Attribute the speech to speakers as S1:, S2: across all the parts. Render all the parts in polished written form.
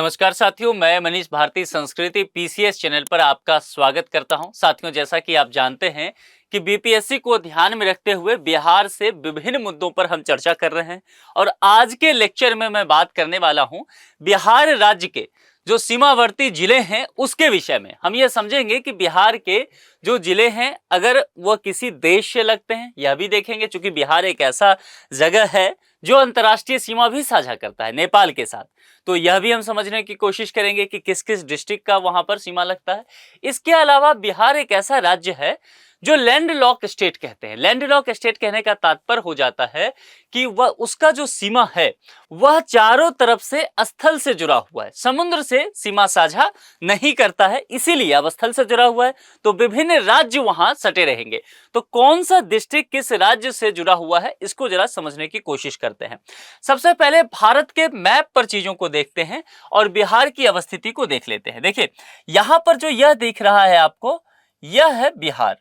S1: नमस्कार साथियों, मैं मनीष भारती संस्कृति पीसीएस चैनल पर आपका स्वागत करता हूं। साथियों, जैसा कि आप जानते हैं कि बीपीएससी को ध्यान में रखते हुए बिहार से विभिन्न मुद्दों पर हम चर्चा कर रहे हैं और आज के लेक्चर में मैं बात करने वाला हूं बिहार राज्य के जो सीमावर्ती जिले हैं उसके विषय में। हम ये समझेंगे कि बिहार के जो जिले हैं अगर वह किसी देश से लगते हैं यह भी देखेंगे, क्योंकि बिहार एक ऐसा जगह है जो अंतर्राष्ट्रीय सीमा भी साझा करता है नेपाल के साथ। तो यह भी हम समझने की कोशिश करेंगे कि किस किस डिस्ट्रिक्ट का वहां पर सीमा लगता है। इसके अलावा बिहार एक ऐसा राज्य है जो लैंड लॉक स्टेट कहते हैं। लैंड लॉक स्टेट कहने का तात्पर्य हो जाता है कि वह उसका जो सीमा है वह चारों तरफ से स्थल से जुड़ा हुआ है, समुद्र से सीमा साझा नहीं करता है, इसीलिए अब स्थल से जुड़ा हुआ है तो विभिन्न राज्य वहां सटे रहेंगे। तो कौन सा डिस्ट्रिक्ट किस राज्य से जुड़ा हुआ है इसको जरा समझने की कोशिश करते हैं। सबसे पहले भारत के मैप पर चीजों को देखते हैं और बिहार की अवस्थिति को देख लेते हैं। देखिए यहां पर जो यह दिख रहा है आपको, यह है बिहार,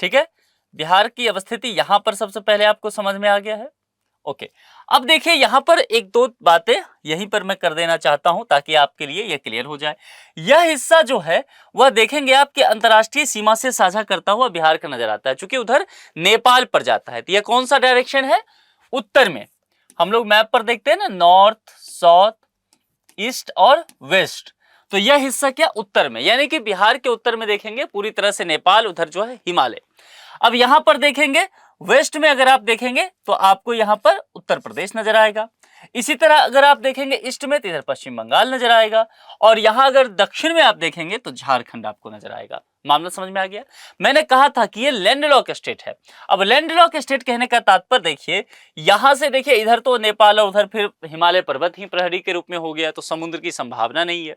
S1: ठीक है। बिहार की अवस्थिति यहां पर सबसे पहले आपको समझ में आ गया है। ओके, अब देखिए यहां पर एक दो बातें यहीं पर मैं कर देना चाहता हूं ताकि आपके लिए यह क्लियर हो जाए। यह हिस्सा जो है वह देखेंगे आपके अंतर्राष्ट्रीय सीमा से साझा करता हुआ बिहार का नजर आता है, क्योंकि उधर नेपाल पर जाता है। तो यह कौन सा डायरेक्शन है? उत्तर में। हम लोग मैप पर देखते हैं ना, नॉर्थ, साउथ, ईस्ट और वेस्ट। तो यह हिस्सा क्या उत्तर में, यानी कि बिहार के उत्तर में देखेंगे पूरी तरह से नेपाल, उधर जो है हिमालय। अब यहां पर देखेंगे वेस्ट में, अगर आप देखेंगे तो आपको यहां पर उत्तर प्रदेश नजर आएगा। इसी तरह अगर आप देखेंगे ईस्ट में तो इधर पश्चिम बंगाल नजर आएगा, और यहां अगर दक्षिण में आप देखेंगे तो झारखंड आपको नजर आएगा। मामला समझ में आ गया। मैंने कहा था कि ये लैंड लॉक स्टेट है। अब लैंड लॉक स्टेट कहने का तात्पर्य देखिए, यहां से देखिए इधर तो नेपाल और उधर फिर हिमालय पर्वत ही प्रहरी के रूप में हो गया, तो समुद्र की संभावना नहीं है।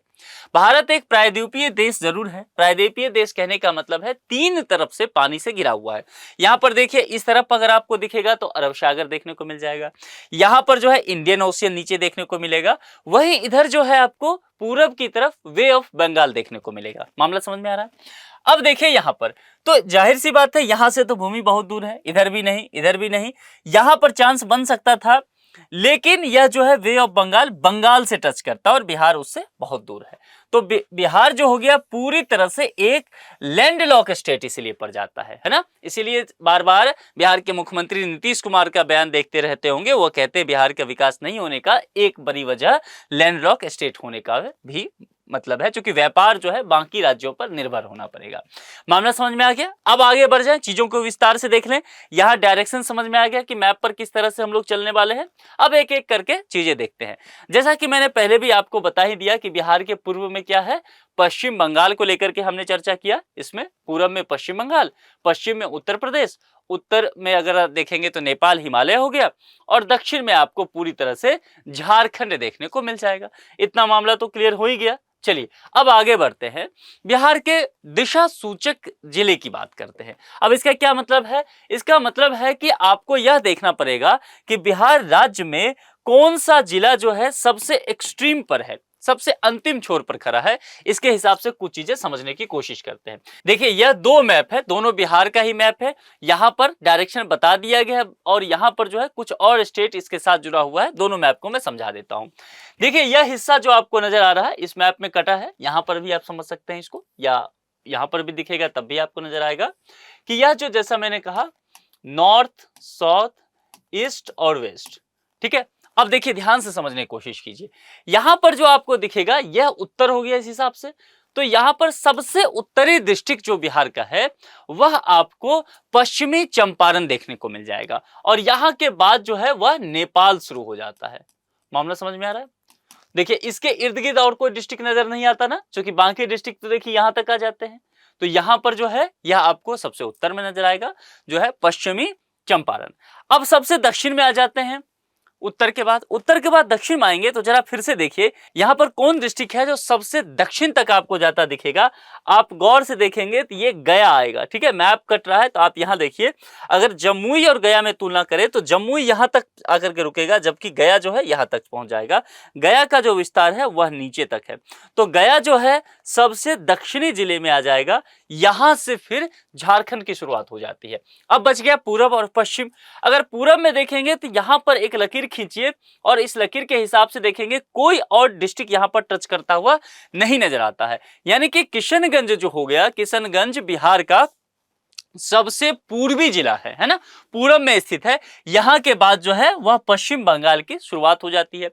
S1: भारत एक प्रायद्वीपीय देश जरूर है। प्रायद्वीपीय देश कहने का मतलब है तीन तरफ से पानी से घिरा हुआ है। यहां पर देखिए इस तरफ अगर आपको दिखेगा तो अरब सागर देखने को मिल जाएगा, यहां पर जो है इंडियन ओशियन नीचे देखने को मिलेगा, वहीं इधर जो है आपको पूरब की तरफ वे ऑफ बंगाल देखने को मिलेगा। मामला समझ में आ रहा है। अब देखिए यहां पर तो जाहिर सी बात है यहां से तो भूमि बहुत दूर है, इधर भी नहीं, इधर भी नहीं। यहां पर चांस बन सकता था, लेकिन यह जो है वे ऑफ बंगाल, बंगाल से टच करता है और बिहार उससे बहुत दूर है। तो बिहार जो हो गया पूरी तरह से एक लैंड लॉक स्टेट इसलिए पड़ जाता है ना। इसीलिए बार बार बिहार के मुख्यमंत्री नीतीश कुमार का बयान देखते रहते होंगे, वो कहते हैं बिहार का विकास नहीं होने का एक बड़ी वजह लैंड लॉक स्टेट होने का भी मतलब है, क्योंकि व्यापार जो है बाकी राज्यों पर निर्भर होना पड़ेगा। मामला समझ में आ गया। अब आगे बढ़ जाएं, चीजों को विस्तार से देख लें। यहां डायरेक्शन समझ में आ गया कि मैप पर किस तरह से हम लोग चलने वाले हैं। अब एक एक करके चीजें देखते हैं। जैसा कि मैंने पहले भी आपको बता ही दिया कि बिहार के पूर्व में क्या है, पश्चिम बंगाल को लेकर के हमने चर्चा किया। इसमें पूरब में पश्चिम बंगाल, पश्चिम में उत्तर प्रदेश, उत्तर में अगर आप देखेंगे तो नेपाल हिमालय हो गया, और दक्षिण में आपको पूरी तरह से झारखंड देखने को मिल जाएगा। इतना मामला तो क्लियर हो ही गया। चलिए अब आगे बढ़ते हैं, बिहार के दिशा सूचक जिले की बात करते हैं। अब इसका क्या मतलब है? इसका मतलब है कि आपको यह देखना पड़ेगा कि बिहार राज्य में कौन सा जिला जो है सबसे एक्सट्रीम पर है, सबसे अंतिम छोर पर खड़ा है। इसके हिसाब से कुछ चीजें समझने की कोशिश करते हैं। देखिए यह दो मैप है, दोनों बिहार का ही मैप है। यहां पर डायरेक्शन बता दिया गया है और यहां पर जो है कुछ और स्टेट इसके साथ जुड़ा हुआ है। दोनों मैप को मैं समझा देता हूं। देखिए यह हिस्सा जो आपको नजर आ रहा है इस मैप में कटा है, यहां पर भी आप समझ सकते हैं इसको, या यहां पर भी दिखेगा तब भी आपको नजर आएगा कि यह जो, जैसा मैंने कहा, नॉर्थ, साउथ, ईस्ट और वेस्ट, ठीक है। अब देखिए ध्यान से समझने की कोशिश कीजिए। यहां पर जो आपको दिखेगा यह उत्तर हो गया इस हिसाब से। तो यहां पर सबसे उत्तरी डिस्ट्रिक्ट जो बिहार का है वह आपको पश्चिमी चंपारण देखने को मिल जाएगा, और यहां के बाद जो है वह नेपाल शुरू हो जाता है। मामला समझ में आ रहा है। देखिए इसके इर्द गिर्द और कोई डिस्ट्रिक्ट नजर नहीं आता ना, क्योंकि बाकी डिस्ट्रिक्ट तो देखिए यहां तक आ जाते हैं। तो यहां पर जो है यह आपको सबसे उत्तर में नजर आएगा, जो है पश्चिमी चंपारण। अब सबसे दक्षिण में आ जाते हैं। उत्तर के बाद दक्षिण में आएंगे तो जरा फिर से देखिए यहां पर कौन डिस्ट्रिक्ट है जो सबसे दक्षिण तक आपको जाता दिखेगा। आप गौर से देखेंगे तो ये गया आएगा, ठीक है। मैप कट रहा है तो आप यहां देखिए, अगर जमुई और गया में तुलना करें तो जमुई यहां तक आकर के रुकेगा, जबकि गया जो है यहां तक पहुंच जाएगा। गया का जो विस्तार है वह नीचे तक है। तो गया जो है सबसे दक्षिणी जिले में आ जाएगा। यहां से फिर झारखंड की शुरुआत हो जाती है। अब बच गया पूरब और पश्चिम। अगर पूरब में देखेंगे तो यहां पर एक लकीर खींचिए और इस लकीर के हिसाब से देखेंगे कोई और डिस्ट्रिक्ट यहां पर टच करता हुआ नहीं नजर आता है। यानी कि किशनगंज जो हो गया, किशनगंज बिहार का सबसे पूर्वी जिला है ना, पूरब में स्थित है। यहां के बाद जो है वह पश्चिम बंगाल की शुरुआत हो जाती है।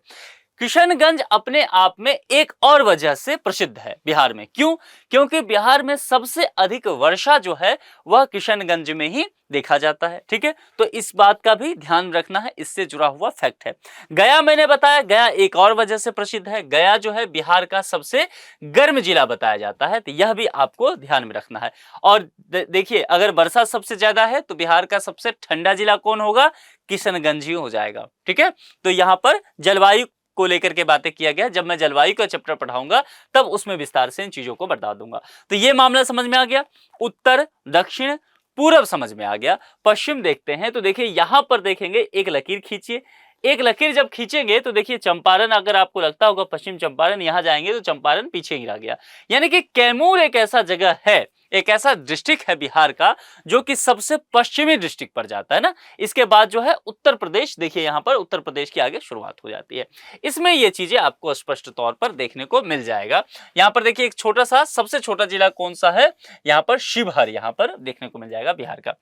S1: किशनगंज अपने आप में एक और वजह से प्रसिद्ध है बिहार में। क्यों? क्योंकि बिहार में सबसे अधिक वर्षा जो है वह किशनगंज में ही देखा जाता है। ठीक है, तो इस बात का भी ध्यान रखना है, इससे जुड़ा हुआ फैक्ट है। गया मैंने बताया, गया एक और वजह से प्रसिद्ध है। गया जो है बिहार का सबसे गर्म जिला बताया जाता है, तो यह भी आपको ध्यान में रखना है। और देखिए, अगर वर्षा सबसे ज्यादा है तो बिहार का सबसे ठंडा जिला कौन होगा? किशनगंज ही हो जाएगा। ठीक है, तो यहां पर जलवायु को लेकर के बातें किया गया। जब मैं जलवायु का चैप्टर पढ़ाऊंगा तब उसमें विस्तार से इन चीजों को बता दूंगा। तो ये मामला समझ में आ गया। उत्तर, दक्षिण, पूरब समझ में आ गया। पश्चिम देखते हैं, तो देखिए यहां पर देखेंगे एक लकीर खींचिए। एक लकीर जब खींचेंगे तो देखिए चंपारण, अगर आपको लगता होगा पश्चिम चंपारण, यहां जाएंगे तो चंपारण पीछे ही रह गया। यानी कि कैमूर एक ऐसा जगह है, एक ऐसा डिस्ट्रिक्ट है बिहार का जो कि सबसे पश्चिमी डिस्ट्रिक्ट पर जाता है ना। इसके बाद जो है उत्तर प्रदेश, देखिए यहां पर उत्तर प्रदेश की आगे शुरुआत हो जाती है। इसमें ये चीजें आपको स्पष्ट तौर पर देखने को मिल जाएगा। यहां पर देखिए एक छोटा सा, सबसे छोटा जिला कौन सा है? यहां पर शिवहर यहां पर देखने को मिल जाएगा बिहार का।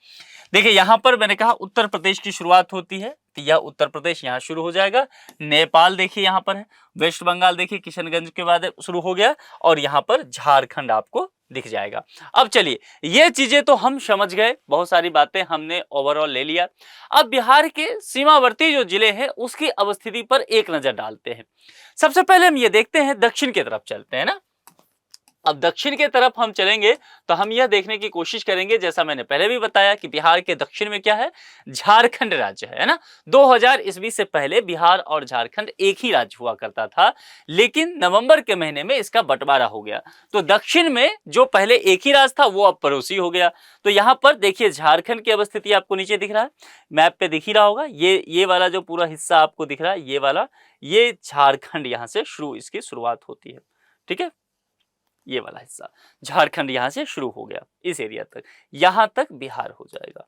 S1: देखिए यहां पर मैंने कहा उत्तर प्रदेश की शुरुआत होती है, तो यह उत्तर प्रदेश यहां शुरू हो जाएगा। नेपाल देखिए यहां पर है। वेस्ट बंगाल देखिए किशनगंज के बाद शुरू हो गया, और यहां पर झारखंड आपको दिख जाएगा। अब चलिए, ये चीजें तो हम समझ गए, बहुत सारी बातें हमने ओवरऑल ले लिया। अब बिहार के सीमावर्ती जो जिले हैं उसकी अवस्थिति पर एक नजर डालते हैं। सबसे पहले हम ये देखते हैं, दक्षिण की तरफ चलते हैं ना। अब दक्षिण के तरफ हम चलेंगे तो हम यह देखने की कोशिश करेंगे, जैसा मैंने पहले भी बताया कि बिहार के दक्षिण में क्या है? झारखंड राज्य है ना। 2000 ईस्वी से पहले बिहार और झारखंड एक ही राज्य हुआ करता था, लेकिन नवंबर के महीने में इसका बंटवारा हो गया। तो दक्षिण में जो पहले एक ही राज्य था वो अब पड़ोसी हो गया। तो यहाँ पर देखिए झारखंड की अवस्थिति आपको नीचे दिख रहा है, मैप पे दिख ही रहा होगा। ये वाला जो पूरा हिस्सा आपको दिख रहा है, ये वाला, ये झारखंड यहाँ से इसकी शुरुआत होती है। ठीक है, ये वाला हिस्सा झारखंड यहां से शुरू हो गया, इस एरिया तक, यहां तक बिहार हो जाएगा।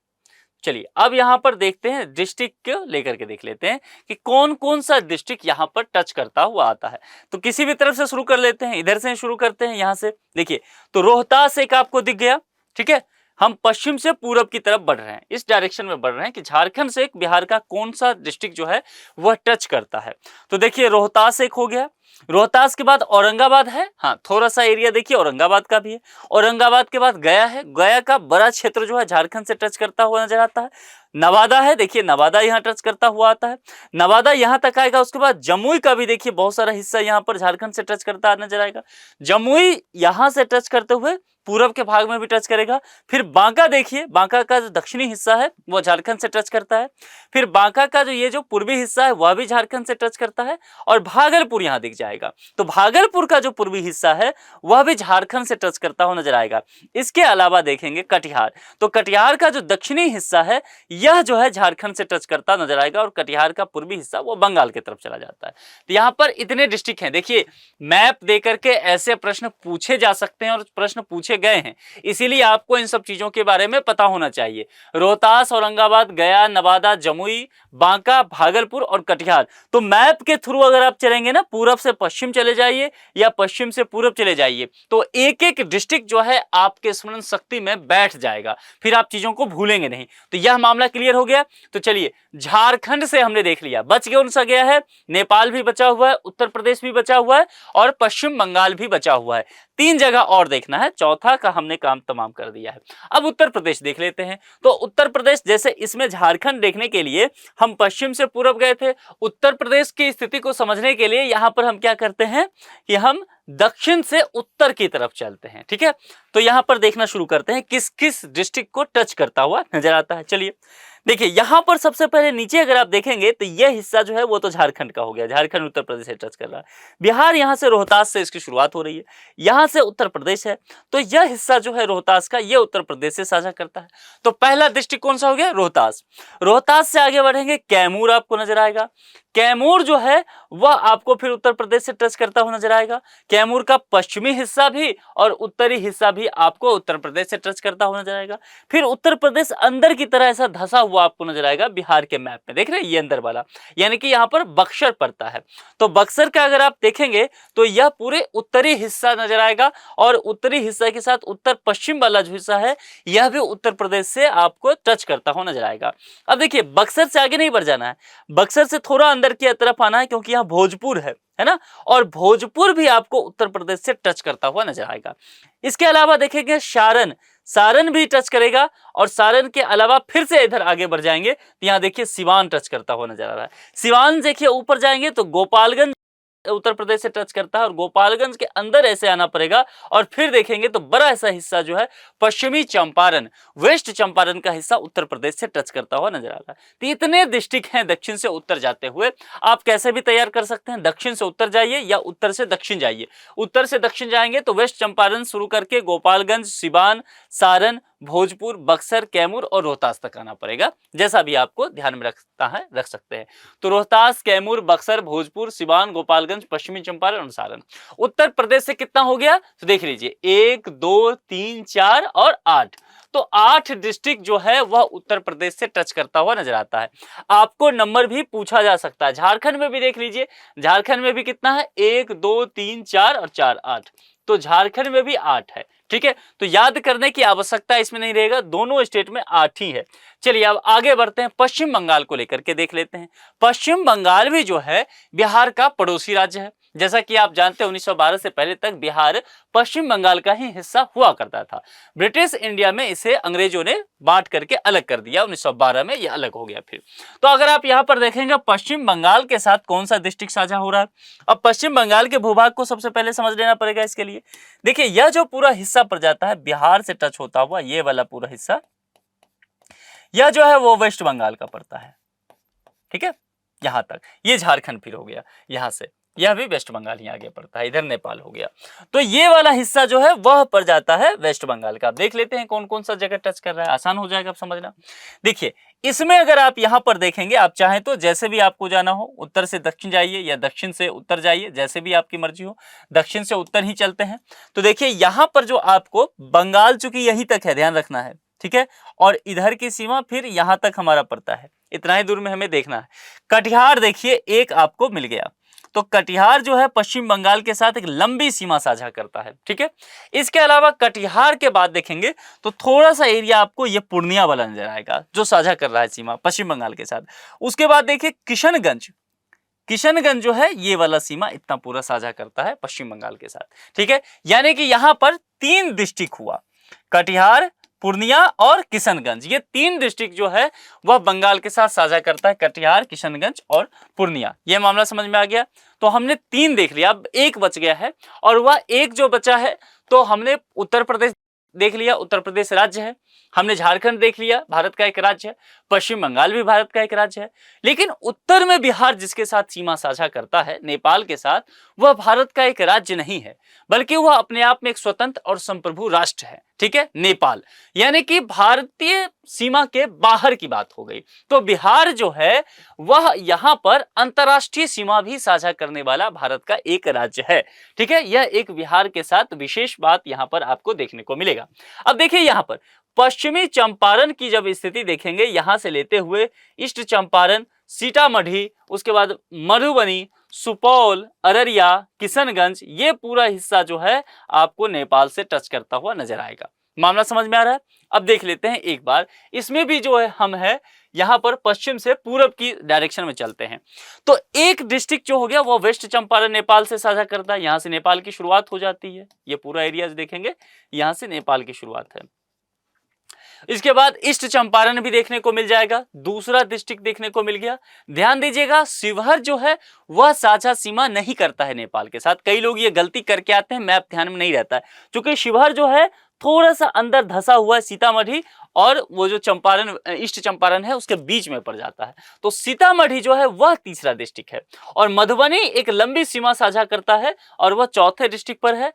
S1: चलिए अब यहां पर देखते हैं, डिस्ट्रिक्ट को लेकर के देख लेते हैं कि कौन कौन सा डिस्ट्रिक्ट यहां पर टच करता हुआ आता है। तो किसी भी तरफ से शुरू कर लेते हैं, इधर से शुरू करते हैं। यहां से देखिए तो रोहतास एक आपको दिख गया। ठीक है, हम पश्चिम से पूरब की तरफ बढ़ रहे हैं, इस डायरेक्शन में बढ़ रहे हैं कि झारखंड से एक बिहार का कौन सा डिस्ट्रिक्ट जो है वह टच करता है। तो देखिए रोहतास एक हो गया। रोहतास के बाद औरंगाबाद है, हाँ थोड़ा सा एरिया देखिए औरंगाबाद का भी है। औरंगाबाद के बाद गया है, गया का बड़ा क्षेत्र जो है झारखंड से टच करता हुआ नजर आता है। नवादा है, देखिए नवादा यहाँ टच करता हुआ आता है, नवादा यहाँ तक आएगा। उसके बाद जमुई का भी देखिए बहुत सारा हिस्सा यहाँ पर झारखंड से टच करता नजर आएगा। जमुई यहाँ से टच करते हुए पूरब के भाग में भी टच करेगा। फिर बांका देखिए, बांका का जो दक्षिणी हिस्सा है वो झारखंड से टच करता है। फिर बांका का जो ये जो पूर्वी हिस्सा है वह भी झारखंड से टच करता है, और भागलपुर यहाँ दिख जाएगा। तो भागलपुर का जो पूर्वी हिस्सा है वह भी झारखंड से टच करता हुआ नजर आएगा। इसके अलावा देखेंगे कटिहार, तो कटिहार का जो दक्षिणी हिस्सा है यह जो है झारखंड से टच करता नजर आएगा, और कटिहार का पूर्वी हिस्सा वो बंगाल की तरफ चला जाता है। तो यहाँ पर इतने डिस्ट्रिक्ट हैं। देखिए मैप देकर के ऐसे प्रश्न पूछे जा सकते हैं, और प्रश्न पूछे गए हैं, इसीलिए आपको इन सब चीजों के बारे में पता होना चाहिए। रोहतास, औरंगाबाद, गया, नवादा, जमुई, बांका, भागलपुर और कटिहार। तो मैप के थ्रू अगर आप चलेंगे ना, पूरब से पश्चिम चले जाइए या पश्चिम से पूरब चले जाइए, तो एक एक डिस्ट्रिक्ट जो है आपके स्मरण शक्ति में बैठ जाएगा, फिर आप चीजों को भूलेंगे नहीं। तो यह मामला क्लियर हो गया। तो चलिए झारखंड से हमने देख लिया, बच कौन सा गया है? नेपाल भी बचा हुआ है, उत्तर प्रदेश भी बचा हुआ है, और पश्चिम बंगाल भी बचा हुआ है। 3 जगह और देखना है, चौथा का हमने काम तमाम कर दिया है। अब उत्तर प्रदेश देख लेते हैं। तो उत्तर प्रदेश, जैसे इसमें झारखंड देखने के लिए हम पश्चिम से पूरब गए थे, उत्तर प्रदेश की स्थिति को समझने के लिए यहां पर हम क्या करते हैं कि हम दक्षिण से उत्तर की तरफ चलते हैं। ठीक है, तो यहां पर देखना शुरू करते हैं किस किस डिस्ट्रिक्ट को टच करता हुआ नजर आता है। चलिए देखिए यहां पर सबसे पहले नीचे अगर आप देखेंगे तो यह हिस्सा जो है वो तो झारखंड का हो गया, झारखंड उत्तर प्रदेश से टच कर रहा है। बिहार यहां से रोहतास से इसकी शुरुआत हो रही है, यहां से उत्तर प्रदेश है, तो यह हिस्सा जो है रोहतास का, यह उत्तर प्रदेश से साझा करता है। तो पहला डिस्ट्रिक्ट कौन सा हो गया? रोहतास। रोहतास से आगे बढ़ेंगे कैमूर आपको नजर आएगा। कैमूर जो है वह आपको फिर उत्तर प्रदेश से टच करता हुआ नजर आएगा। कैमूर का पश्चिमी हिस्सा भी और उत्तरी हिस्सा भी आपको उत्तर प्रदेश से टच करता हुआ नजर आएगा। फिर उत्तर प्रदेश अंदर की तरह ऐसा धसा हुआ आपको नजर आएगा बिहार के मैप में, देख रहे हैं ये अंदर वाला, यानी कि यहाँ पर बक्सर पड़ता है। तो बक्सर का अगर आप देखेंगे तो यह पूरे उत्तरी हिस्सा नजर आएगा और उत्तरी हिस्सा के साथ उत्तर पश्चिम वाला जो हिस्सा है यह भी उत्तर प्रदेश से आपको टच करता हुआ नजर आएगा। अब देखिए बक्सर से आगे नहीं बढ़ जाना है, बक्सर से थोड़ा अंदर की तरफ आना है क्योंकि यहाँ भोजपुर है ना, और भोजपुर भी आपको उत्तर प्रदेश से टच करता हुआ नजर आएगा। इसके अलावा देखेंगे सारण भी टच करेगा और सारण के अलावा फिर से इधर आगे बढ़ जाएंगे तो यहाँ देखिए सिवान टच करता हुआ नजर आ रहा है। सिवान देखिए ऊपर जाएंगे तो गोपालगंज उत्तर प्रदेश से टच करता है और गोपालगंज के अंदर ऐसे आना पड़ेगा और फिर देखेंगे तो बड़ा ऐसा हिस्सा जो है पश्चिमी चंपारण, वेस्ट चंपारण का हिस्सा उत्तर प्रदेश से टच करता हुआ नजर आ रहा है। तो इतने डिस्ट्रिक्ट हैं दक्षिण से उत्तर जाते हुए, आप कैसे भी तैयार कर सकते हैं, दक्षिण से उत्तर जाइए या उत्तर से दक्षिण जाइए। उत्तर से दक्षिण जाएंगे तो वेस्ट चंपारण शुरू करके गोपालगंज, सिवान, सारण, भोजपुर, बक्सर, कैमूर और रोहतास तक आना पड़ेगा, जैसा भी आपको ध्यान में रखता है रख सकते हैं। तो रोहतास, कैमूर, बक्सर, भोजपुर, सिवान, गोपालगंज, पश्चिमी चंपारण और सारण। उत्तर प्रदेश से कितना हो गया तो देख लीजिए 1 2 3 4 और 8, तो 8 डिस्ट्रिक्ट जो है वह उत्तर प्रदेश से टच करता हुआ नजर आता है। आपको नंबर भी पूछा जा सकता है, झारखंड में भी देख लीजिए, झारखंड में भी कितना है 1 2 3 4 और 4 8, तो झारखंड में भी 8 है। ठीक है, तो याद करने की आवश्यकता इसमें नहीं रहेगा, दोनों स्टेट में 8 ही है। चलिए अब आगे बढ़ते हैं, पश्चिम बंगाल को लेकर के देख लेते हैं। पश्चिम बंगाल भी जो है बिहार का पड़ोसी राज्य है। जैसा कि आप जानते हैं 1912 से पहले तक बिहार पश्चिम बंगाल का ही हिस्सा हुआ करता था। ब्रिटिश इंडिया में इसे अंग्रेजों ने बांट करके अलग कर दिया, 1912 में यह अलग हो गया फिर। तो अगर आप यहाँ पर देखेंगे पश्चिम बंगाल के साथ कौन सा डिस्ट्रिक्ट साझा हो रहा है। अब पश्चिम बंगाल के भूभाग को सबसे पहले समझ लेना पड़ेगा। इसके लिए देखिए यह जो पूरा हिस्सा पड़ जाता है बिहार से टच होता हुआ, ये वाला पूरा हिस्सा यह जो है वो वेस्ट बंगाल का पड़ता है। ठीक है, यहां तक ये झारखंड फिर हो गया, यहां से यह भी वेस्ट बंगाल ही आगे पड़ता है, इधर नेपाल हो गया। तो ये वाला हिस्सा जो है वह पड़ जाता है वेस्ट बंगाल का। देख लेते हैं कौन कौन सा जगह टच कर रहा है, आसान हो जाएगा आप समझना। देखिए इसमें अगर आप यहां पर देखेंगे, आप चाहें तो जैसे भी आपको जाना हो, उत्तर से दक्षिण जाइए या दक्षिण से उत्तर जाइए, जैसे भी आपकी मर्जी हो, दक्षिण से उत्तर ही चलते हैं। तो देखिए यहां पर जो आपको बंगाल, चूंकि यहीं तक है, ध्यान रखना है, ठीक है, और इधर की सीमा फिर यहां तक हमारा पड़ता है, इतना ही दूर में हमें देखना है। कटिहार देखिए एक आपको मिल गया, तो कटिहार जो है पश्चिम बंगाल के साथ एक लंबी सीमा साझा करता है। ठीक है, इसके अलावा कटिहार के बाद देखेंगे तो थोड़ा सा एरिया आपको ये पूर्णिया वाला नजर आएगा जो साझा कर रहा है सीमा पश्चिम बंगाल के साथ। उसके बाद देखिए किशनगंज जो है ये वाला सीमा इतना पूरा साझा करता है पश्चिम बंगाल के साथ। ठीक है, यानी कि यहां पर 3 डिस्ट्रिक्ट हुआ, कटिहार, पूर्णिया और किशनगंज। ये 3 डिस्ट्रिक्ट जो है वह बंगाल के साथ साझा करता है, कटिहार, किशनगंज और पूर्णिया। ये मामला समझ में आ गया। तो हमने 3 देख लिया, अब एक बच गया है, और वह एक जो बचा है तो हमने उत्तर प्रदेश देख लिया, उत्तर प्रदेश राज्य है, हमने झारखंड देख लिया, भारत का एक राज्य है, पश्चिम बंगाल भी भारत का एक राज्य है, लेकिन उत्तर में बिहार जिसके साथ सीमा साझा करता है नेपाल के साथ, वह भारत का एक राज्य नहीं है, बल्कि वह अपने आप में एक स्वतंत्र और संप्रभु राष्ट्र है। ठीक है, नेपाल, यानी कि भारतीय सीमा के बाहर की बात हो गई। तो बिहार जो है वह यहां पर अंतरराष्ट्रीय सीमा भी साझा करने वाला भारत का एक राज्य है। ठीक है, यह एक बिहार के साथ विशेष बात यहां पर आपको देखने को मिलेगा। अब देखिए यहां पर पश्चिमी चंपारण की जब स्थिति देखेंगे, यहां से लेते हुए ईस्ट चंपारण, सीतामढ़ी, उसके बाद मधुबनी, सुपौल, अररिया, किशनगंज, ये पूरा हिस्सा जो है आपको नेपाल से टच करता हुआ नजर आएगा। मामला समझ में आ रहा है। अब देख लेते हैं एक बार, इसमें भी जो है हम है यहां पर पश्चिम से पूरब की डायरेक्शन में चलते हैं। तो एक डिस्ट्रिक्ट जो हो गया वो वेस्ट चंपारण नेपाल से साझा करता है, यहां से नेपाल की शुरुआत हो जाती है। ये पूरा एरिया देखेंगे, यहां से नेपाल की शुरुआत है। इसके बाद ईस्ट चंपारण भी देखने को मिल जाएगा, दूसरा डिस्ट्रिक्ट देखने को मिल गया। ध्यान दीजिएगा शिवहर जो है वह साझा सीमा नहीं करता है नेपाल के साथ। कई लोग ये गलती करके आते हैं, मैप ध्यान में नहीं रहता है, क्योंकि शिवहर जो है थोड़ा सा अंदर धसा हुआ है सीतामढ़ी और वो जो चंपारण, ईस्ट चंपारण है, उसके बीच में पड़ जाता है। तो सीतामढ़ी जो है वह तीसरा डिस्ट्रिक्ट है, और मधुबनी एक लंबी सीमा साझा करता है और वह चौथे डिस्ट्रिक्ट पर है।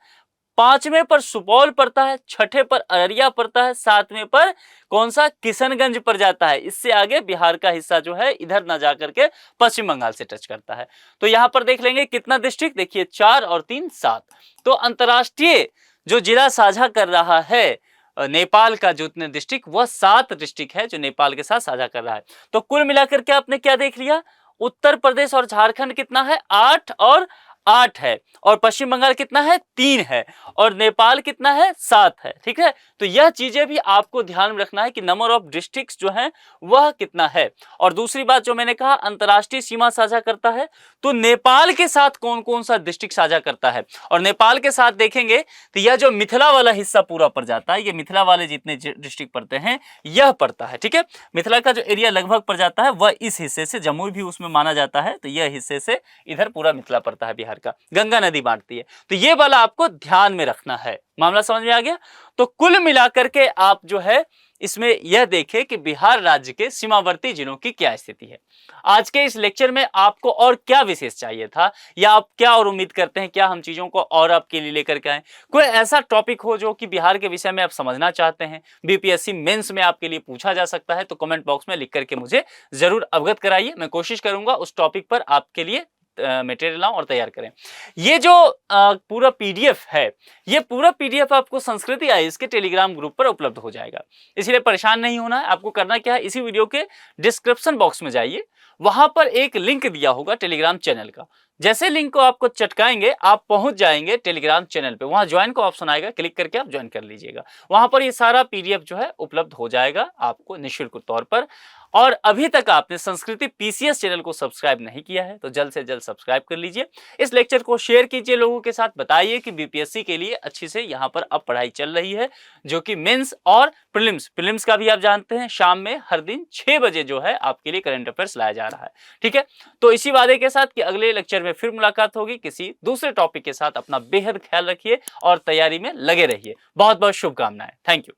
S1: पांचवें पर सुपौल पड़ता है, छठे पर अररिया पड़ता है, सातवें पर कौन सा किशनगंज पर जाता है। इससे आगे बिहार का हिस्सा जो है इधर ना जाकर के पश्चिम बंगाल से टच करता है। तो यहां पर देख लेंगे कितना डिस्ट्रिक्ट, देखिए 4 और 3 7। तो अंतरराष्ट्रीय जो जिला साझा कर रहा है नेपाल का जो डिस्ट्रिक्ट, वह 7 डिस्ट्रिक्ट है जो नेपाल के साथ साझा कर रहा है। तो कुल मिलाकर के आपने क्या देख लिया, उत्तर प्रदेश और झारखंड कितना है 8 और 8 है, और पश्चिम बंगाल कितना है 3 है, और नेपाल कितना है 7 है। ठीक है, तो यह चीजें भी आपको ध्यान में रखना है कि नंबर ऑफ डिस्ट्रिक्ट्स जो हैं वह कितना है। और दूसरी बात जो मैंने कहा अंतरराष्ट्रीय सीमा साझा करता है, तो नेपाल के साथ कौन कौन सा डिस्ट्रिक्ट साझा करता है, और नेपाल के साथ देखेंगे तो यह जो मिथिला वाला हिस्सा पूरा पड़ जाता है, ये मिथिला वाले जितने डिस्ट्रिक्ट पड़ते हैं यह पड़ता है। ठीक है, मिथिला का जो एरिया लगभग पड़ जाता है वह इस हिस्से से, जमुई भी उसमें माना जाता है, तो यह हिस्से से इधर पूरा मिथिला पड़ता है बिहार का, गंगा नदी बांटती है। तो ये वाला आपको ध्यान में रखना है। मामला समझ में आ गया। तो कुल मिलाकर के आप जो है इसमें यह देखें कि बिहार राज्य के सीमावर्ती जिलों की क्या स्थिति है। आज के इस लेक्चर में आपको और क्या विशेष चाहिए था, या आप क्या और उम्मीद करते हैं, क्या हम चीजों को और आपके लिए लेकर के आए। कोई ऐसा टॉपिक हो जो कि बिहार के विषय में आप समझना चाहते हैं, बीपीएससी मेंस में आपके लिए पूछा जा सकता है, तो कमेंट बॉक्स में लिख करके मुझे जरूर अवगत कराइए। मैं कोशिश करूंगा उस टॉपिक पर आपके लिए मटेरियल लाऊं और तैयार करें। ये जो पूरा पीडीएफ है, ये पूरा पीडीएफ आपको संस्कृति आईएएस के टेलीग्राम ग्रुप पर उपलब्ध हो जाएगा, इसलिए परेशान नहीं होना है। आपको करना क्या है, इसी वीडियो के डिस्क्रिप्शन बॉक्स में जाइए, वहां पर एक लिंक दिया होगा टेलीग्राम चैनल का। जैसे लिंक को आपको चटकाएंगे आप पहुंच जाएंगे टेलीग्राम चैनल पे, वहां ज्वाइन का ऑप्शन आएगा, क्लिक करके आप ज्वाइन कर लीजिएगा। वहां पर ये सारा पीडीएफ जो है उपलब्ध हो जाएगा आपको निःशुल्क तौर पर। और अभी तक आपने संस्कृति पीसीएस चैनल को सब्सक्राइब नहीं किया है तो जल्द से जल्द सब्सक्राइब कर लीजिए। इस लेक्चर को शेयर कीजिए लोगों के साथ, बताइए कि बीपीएससी के लिए अच्छी से यहाँ पर अब पढ़ाई चल रही है, जो कि मेंस और प्रीलिम्स का भी आप जानते हैं शाम में हर दिन 6 बजे जो है आपके लिए करंट अफेयर्स लाया जा रहा है। ठीक है, तो इसी वादे के साथ कि अगले लेक्चर में फिर मुलाकात होगी किसी दूसरे टॉपिक के साथ। अपना बेहद ख्याल रखिए और तैयारी में लगे रहिए। बहुत बहुत शुभकामनाएं। Thank you.